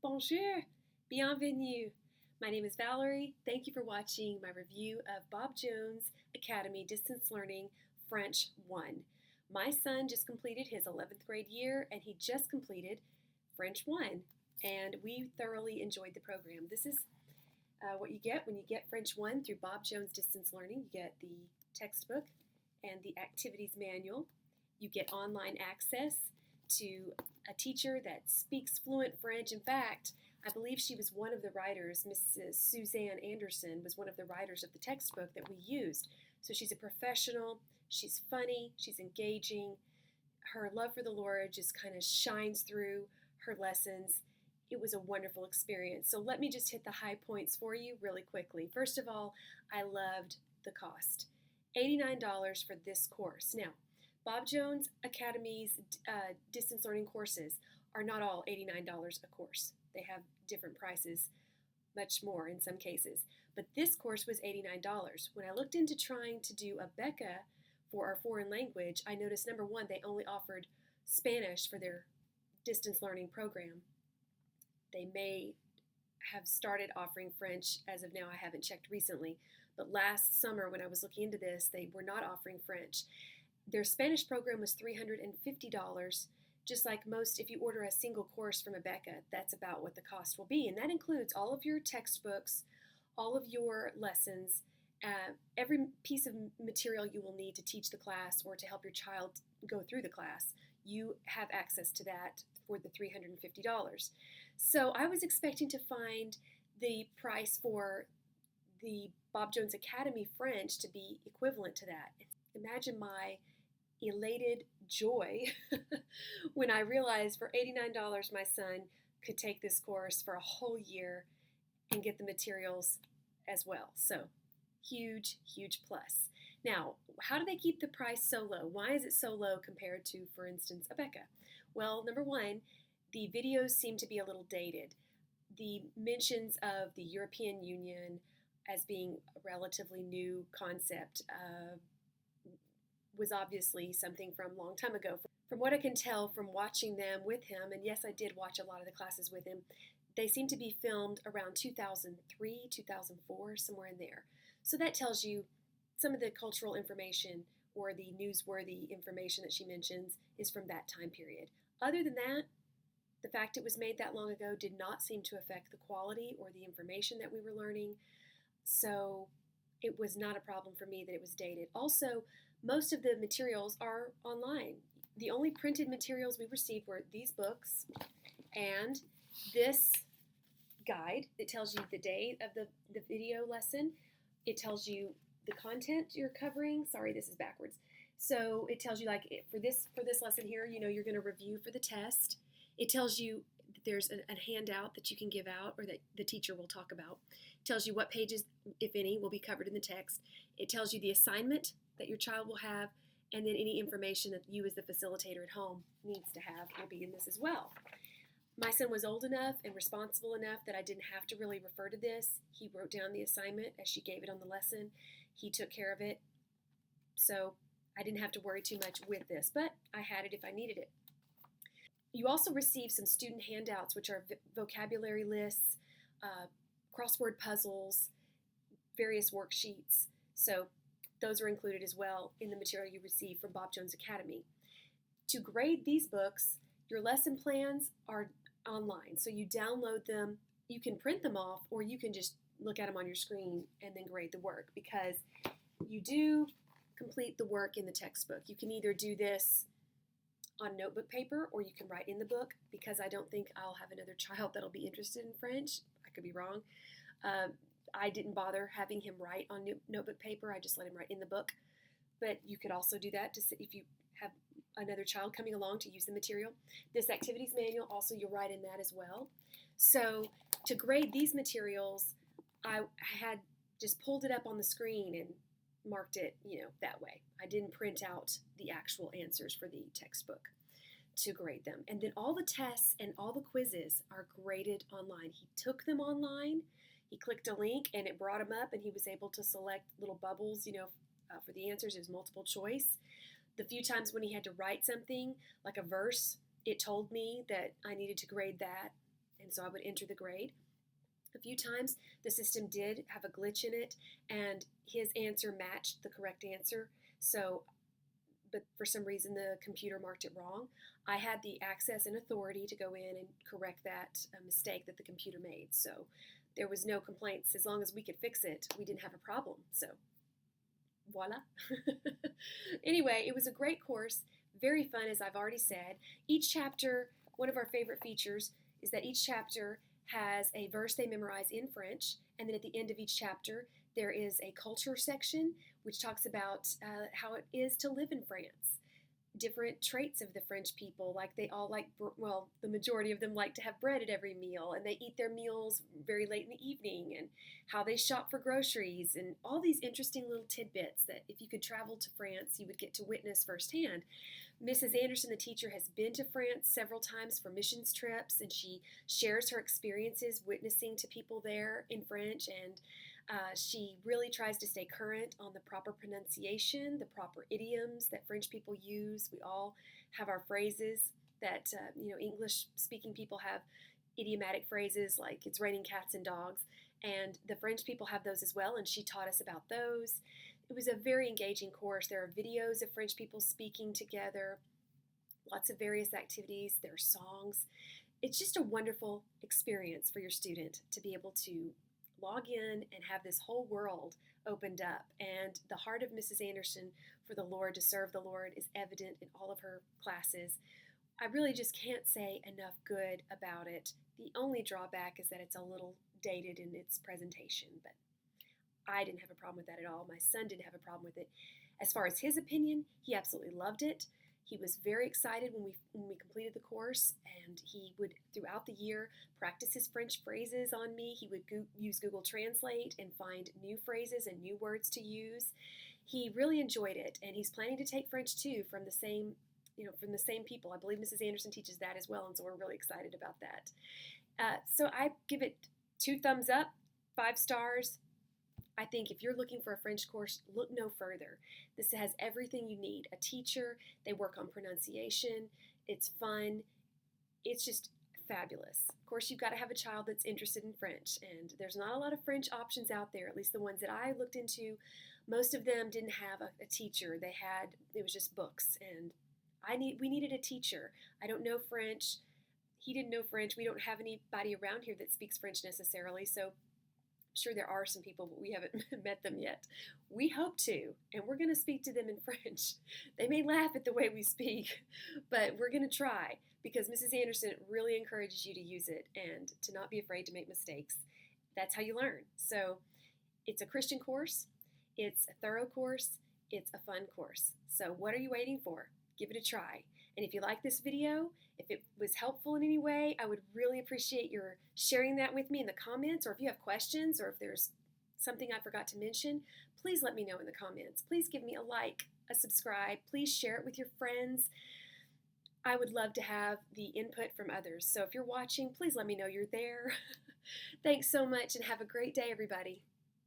Bonjour, bienvenue. My name is Valerie. Thank you for watching my review of Bob Jones Academy Distance Learning French 1. My son just completed his 11th grade year and he just completed French 1, and we thoroughly enjoyed the program. This is what you get when you get French 1 through Bob Jones Distance Learning. You get the textbook and the activities manual. You get online access to a teacher that speaks fluent French. In fact, I believe she was one of the writers. Mrs. Suzanne Anderson was one of the writers of the textbook that we used. So she's a professional, she's funny, she's engaging. Her love for the Lord just kind of shines through her lessons. It was a wonderful experience. So let me just hit the high points for you really quickly. First of all, I loved the cost. $89 for this course. Now, Bob Jones Academy's distance learning courses are not all $89 a course. They have different prices, much more in some cases. But this course was $89. When I looked into trying to do a Becca for our foreign language, I noticed, number one, they only offered Spanish for their distance learning program. They may have started offering French as of now. I haven't checked recently. But last summer when I was looking into this, they were not offering French. Their Spanish program was $350, just like most. If you order a single course from a Becca, that's about what the cost will be. And that includes all of your textbooks, all of your lessons, every piece of material you will need to teach the class or to help your child go through the class. You have access to that for the $350. So I was expecting to find the price for the Bob Jones Academy French to be equivalent to that. Imagine my elated joy when I realized for $89 my son could take this course for a whole year and get the materials as well. So huge, huge plus. Now, how do they keep the price so low? Why is it so low compared to, for instance, a Becca? Well, number one, the videos seem to be a little dated. The mentions of the European Union as being a relatively new concept was obviously something from a long time ago. From what I can tell from watching them with him, and yes, I did watch a lot of the classes with him, they seem to be filmed around 2003, 2004, somewhere in there. So that tells you some of the cultural information or the newsworthy information that she mentions is from that time period. Other than that, the fact it was made that long ago did not seem to affect the quality or the information that we were learning. So it was not a problem for me that it was dated. Also, most of the materials are online. The only printed materials we received were these books and this guide. It tells you the day of the video lesson. It tells you the content you're covering. Sorry, this is backwards. So it tells you, like, for this lesson here, you're going to review for the test. It tells you that there's a handout that you can give out or that the teacher will talk about. It tells you what pages, if any, will be covered in the text. It tells you the assignment that your child will have, and then any information that you as the facilitator at home needs to have will be in this as well. My son was old enough and responsible enough that I didn't have to really refer to this. He wrote down the assignment as she gave it on the lesson. He took care of it. So I didn't have to worry too much with this, but I had it if I needed it. You also receive some student handouts, which are vocabulary lists, crossword puzzles, various worksheets. So those are included as well in the material you receive from Bob Jones Academy. To grade these books, your lesson plans are online. So you download them, you can print them off, or you can just look at them on your screen and then grade the work, because you do complete the work in the textbook. You can either do this on notebook paper or you can write in the book, because I don't think I'll have another child that'll be interested in French. I could be wrong. I didn't bother having him write on notebook paper. I just let him write in the book. But you could also do that if you have another child coming along to use the material. This activities manual, also you'll write in that as well. So to grade these materials, I had just pulled it up on the screen and marked it, that way. I didn't print out the actual answers for the textbook to grade them. And then all the tests and all the quizzes are graded online. He took them online. He clicked a link and it brought him up, and he was able to select little bubbles, for the answers. It was multiple choice. The few times when he had to write something, like a verse, it told me that I needed to grade that and so I would enter the grade. A few times the system did have a glitch in it, and his answer matched the correct answer. So, but for some reason the computer marked it wrong. I had the access and authority to go in and correct that mistake that the computer made. So there was no complaints. As long as we could fix it, we didn't have a problem. So voila. Anyway, it was a great course, very fun, as I've already said. Each chapter, one of our favorite features is that each chapter has a verse they memorize in French, and then at the end of each chapter, there is a culture section which talks about how it is to live in France. Different traits of the French people, like they all like, well, the majority of them like to have bread at every meal, and they eat their meals very late in the evening, and how they shop for groceries, and all these interesting little tidbits that if you could travel to France, you would get to witness firsthand. Mrs. Anderson, the teacher, has been to France several times for missions trips, and she shares her experiences witnessing to people there in French, and she really tries to stay current on the proper pronunciation, the proper idioms that French people use. We all have our phrases that, English-speaking people have idiomatic phrases like it's raining cats and dogs, and the French people have those as well, and she taught us about those. It was a very engaging course. There are videos of French people speaking together, lots of various activities, there are songs. It's just a wonderful experience for your student to be able to log in and have this whole world opened up. And the heart of Mrs. Anderson for the Lord, to serve the Lord, is evident in all of her classes. I really just can't say enough good about it. The only drawback is that it's a little dated in its presentation, but I didn't have a problem with that at all. My son didn't have a problem with it. As far as his opinion, he absolutely loved it. He was very excited when we completed the course, and he would, throughout the year, practice his French phrases on me. He would use Google Translate and find new phrases and new words to use. He really enjoyed it, and he's planning to take French too from the same people. I believe Mrs. Anderson teaches that as well, and so we're really excited about that. So I give it 2 thumbs up, 5 stars. I think if you're looking for a French course, look no further. This has everything you need. A teacher, they work on pronunciation, it's fun, it's just fabulous. Of course, you've got to have a child that's interested in French, and there's not a lot of French options out there, at least the ones that I looked into. Most of them didn't have a teacher. It was just books, and we needed a teacher. I don't know French. He didn't know French. We don't have anybody around here that speaks French necessarily, so sure there are some people, but we haven't met them yet. We hope to, and we're going to speak to them in French. They may laugh at the way we speak, but we're going to try, because Mrs. Anderson really encourages you to use it and to not be afraid to make mistakes. That's how you learn. So it's a Christian course, it's a thorough course, it's a fun course. So what are you waiting for? Give it a try. And if you like this video, if it was helpful in any way, I would really appreciate your sharing that with me in the comments, or if you have questions, or if there's something I forgot to mention, please let me know in the comments. Please give me a like, a subscribe. Please share it with your friends. I would love to have the input from others. So if you're watching, please let me know you're there. Thanks so much, and have a great day, everybody.